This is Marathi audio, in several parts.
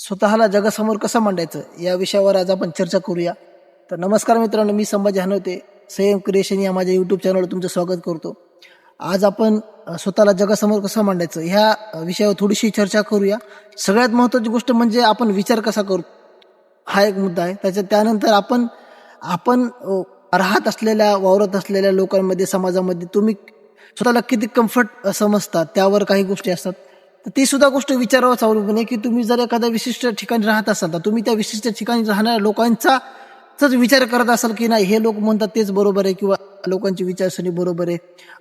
स्वतःला जगासमोर कसं मांडायचं या विषयावर आज आपण चर्चा करूया. तर नमस्कार मित्रांनो, मी संभाजी हनवते, संयम क्रिएशन या माझ्या यूट्यूब चॅनलवर तुमचं स्वागत करतो. आज आपण स्वतःला जगासमोर कसं मांडायचं ह्या विषयावर थोडीशी चर्चा करूया. सगळ्यात महत्त्वाची गोष्ट म्हणजे आपण विचार कसा करतो हा एक मुद्दा आहे. त्यानंतर आपण आपण राहत असलेल्या वावरत असलेल्या लोकांमध्ये, समाजामध्ये तुम्ही स्वतःला किती कम्फर्ट समजतात त्यावर काही गोष्टी असतात. तर ती सुद्धा गोष्ट विचारावंच अवलंबून आहे की तुम्ही जर एखाद्या विशिष्ट ठिकाणी राहत असाल तर तुम्ही त्या विशिष्ट ठिकाणी राहणाऱ्या लोकांचाच विचार करत असाल की नाही हे लोक म्हणतात तेच बरोबर आहे, किंवा लोकांची विचारसरणी बरोबर आहे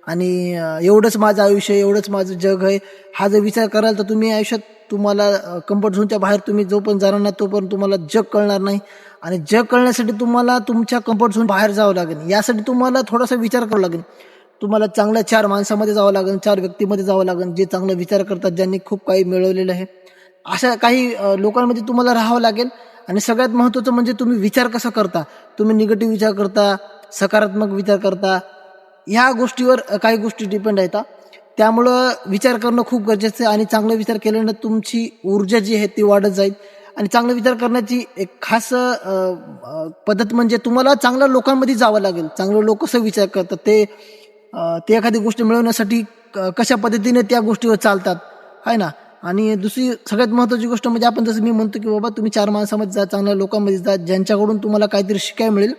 आणि एवढंच माझं आयुष्य, एवढंच माझं जग आहे. हा जर विचार कराल तर तुम्ही आयुष्यात तुम्हाला कम्फर्ट झोनच्या बाहेर तुम्ही जोपर्यंत जाणार नाही तोपर्यंत तुम्हाला जग कळणार नाही. आणि जग कळण्यासाठी तुम्हाला तुमच्या कम्फर्ट झोन बाहेर जावं लागेल. यासाठी तुम्हाला थोडासा विचार करावा लागेल. तुम्हाला चांगल्या 4 माणसामध्ये जावं लागेल, 4 व्यक्तीमध्ये जावं लागेल जे चांगला विचार करतात, ज्यांनी खूप काही मिळवलेलं आहे. अशा काही लोकांमध्ये तुम्हाला राहावं लागेल. आणि सगळ्यात महत्त्वाचं म्हणजे तुम्ही विचार कसा करता. तुम्ही निगेटिव्ह विचार करता, सकारात्मक विचार करता, ह्या गोष्टीवर काही गोष्टी डिपेंड आहेत. त्यामुळं विचार करणं खूप गरजेचं आहे. आणि चांगला विचार केल्यानं तुमची ऊर्जा जी आहे ती वाढत जाईल. आणि चांगला विचार करण्याची एक खास पद्धत म्हणजे तुम्हाला चांगल्या लोकांमध्ये जावं लागेल. चांगले लोक कसं विचार करतात, ते एखादी गोष्ट मिळवण्यासाठी कशा पद्धतीने त्या गोष्टीवर चालतात आहे ना. आणि दुसरी सगळ्यात महत्त्वाची गोष्ट म्हणजे आपण जसं मी म्हणतो की बाबा तुम्ही 4 माणसामध्ये जा, चांगल्या लोकांमध्ये जा, ज्यांच्याकडून तुम्हाला काहीतरी शिकायला मिळेल.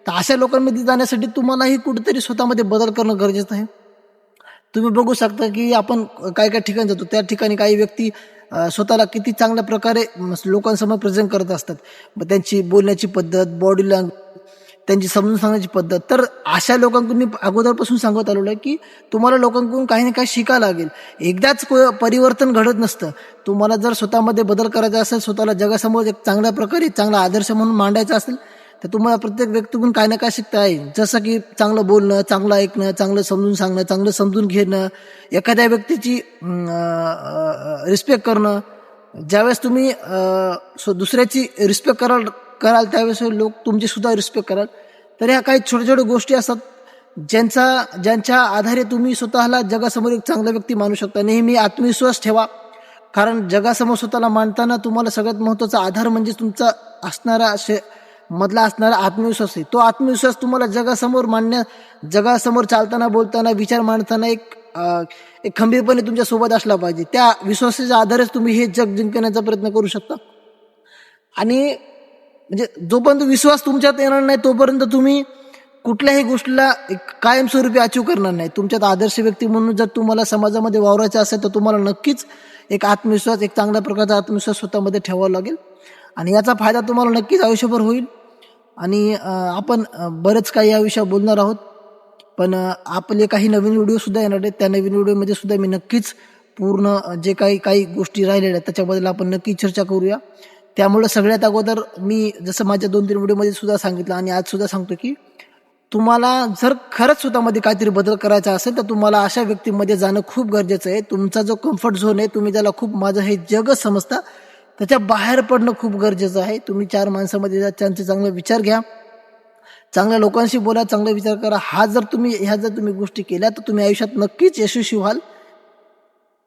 तर अशा लोकांमध्ये जाण्यासाठी तुम्हालाही कुठेतरी स्वतःमध्ये बदल करणं गरजेचं आहे. तुम्ही बघू शकता की आपण काय काय ठिकाणी जातो, त्या ठिकाणी काही व्यक्ती स्वतःला किती चांगल्या प्रकारे लोकांसमोर प्रेझेंट करत असतात. मग त्यांची बोलण्याची पद्धत, बॉडी लँग्वेज, त्यांची समजून सांगण्याची पद्धत. तर अशा लोकांकडून मी अगोदरपासून सांगत आलेलो आहे की तुम्हाला लोकांकडून काही ना काही शिकायला लागेल. एकदाच परिवर्तन घडत नसतं. तुम्हाला जर स्वतःमध्ये बदल करायचा असेल, स्वतःला जगासमोर एक चांगल्या प्रकारे चांगला आदर्श म्हणून मांडायचा असेल, तर तुम्हाला प्रत्येक व्यक्तीकडून काही ना काय शिकता येईल. जसं की चांगलं बोलणं, चांगलं ऐकणं, चांगलं समजून सांगणं, चांगलं समजून घेणं, एखाद्या व्यक्तीची रिस्पेक्ट करणं. ज्यावेळेस तुम्ही दुसऱ्याची रिस्पेक्ट कराल त्यावेळेस लोक तुमची सुद्धा रिस्पेक्ट कराल. तर ह्या काही छोट्या छोट्या गोष्टी असतात ज्यांच्या आधारे तुम्ही स्वतःला जगासमोर एक चांगला व्यक्ती मानू शकता. नेहमी आत्मविश्वास ठेवा, कारण जगासमोर स्वतःला मांडताना तुम्हाला सगळ्यात महत्त्वाचा आधार म्हणजे तुमचा मधला असणारा आत्मविश्वास आहे. तो आत्मविश्वास तुम्हाला जगासमोर चालताना, बोलताना, विचार मांडताना एक खंबीरपणे तुमच्या सोबत असला पाहिजे. त्या विश्वासाच्या आधारेच तुम्ही हे जग जिंकण्याचा प्रयत्न करू शकता. आणि म्हणजे जोपर्यंत विश्वास तुमच्यात येणार नाही तोपर्यंत तुम्ही कुठल्याही गोष्टीला कायमस्वरूपी अचीव करणार नाही. तुमच्यात आदर्श व्यक्ती म्हणून जर तुम्हाला समाजामध्ये वावरायचं असेल तर तुम्हाला नक्कीच एक आत्मविश्वास, एक चांगल्या प्रकारचा आत्मविश्वास स्वतःमध्ये ठेवावा लागेल. आणि याचा फायदा तुम्हाला नक्कीच आयुष्यभर होईल. आणि आपण बरेच काही या विषयावर बोलणार आहोत. पण आपले काही नवीन व्हिडिओ सुद्धा येणार आहेत. त्या नवीन व्हिडिओमध्ये सुद्धा मी नक्कीच पूर्ण जे काही गोष्टी राहिलेल्या आहेत त्याच्याबद्दल आपण नक्की चर्चा करूया. त्यामुळे सगळ्यात अगोदर मी जसं माझ्या 2-3 व्हिडिओमध्ये सुद्धा सांगितलं आणि आज सुद्धा सांगतो की तुम्हाला जर खरंच स्वतःमध्ये काहीतरी बदल करायचा असेल तर तुम्हाला अशा व्यक्तीमध्ये जाणं खूप गरजेचं आहे. तुमचा जो कम्फर्ट झोन आहे, तुम्ही ज्याला खूप माझं हे जगच समजता, त्याच्या बाहेर पडणं खूप गरजेचं आहे. तुम्ही 4 माणसामध्ये जा, त्यांचे चांगले विचार घ्या, चांगल्या लोकांशी बोला, चांगला विचार करा. ह्या जर तुम्ही गोष्टी केल्या तर तुम्ही आयुष्यात नक्कीच यशस्वी व्हाल.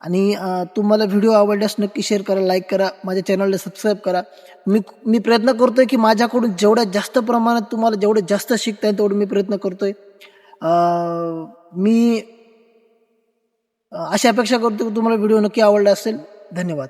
आणि तुम्हाला व्हिडिओ आवडल्यास नक्की शेअर करा, लाईक करा, माझ्या चॅनलला सबस्क्राईब करा. मी प्रयत्न करतोय की माझ्याकडून जेवढ्या जास्त प्रमाणात तुम्हाला जेवढे जास्त शिकता येईल तेवढं मी प्रयत्न करतोय. मी अशी अपेक्षा करतो की तुम्हाला व्हिडिओ नक्की आवडला असेल. धन्यवाद.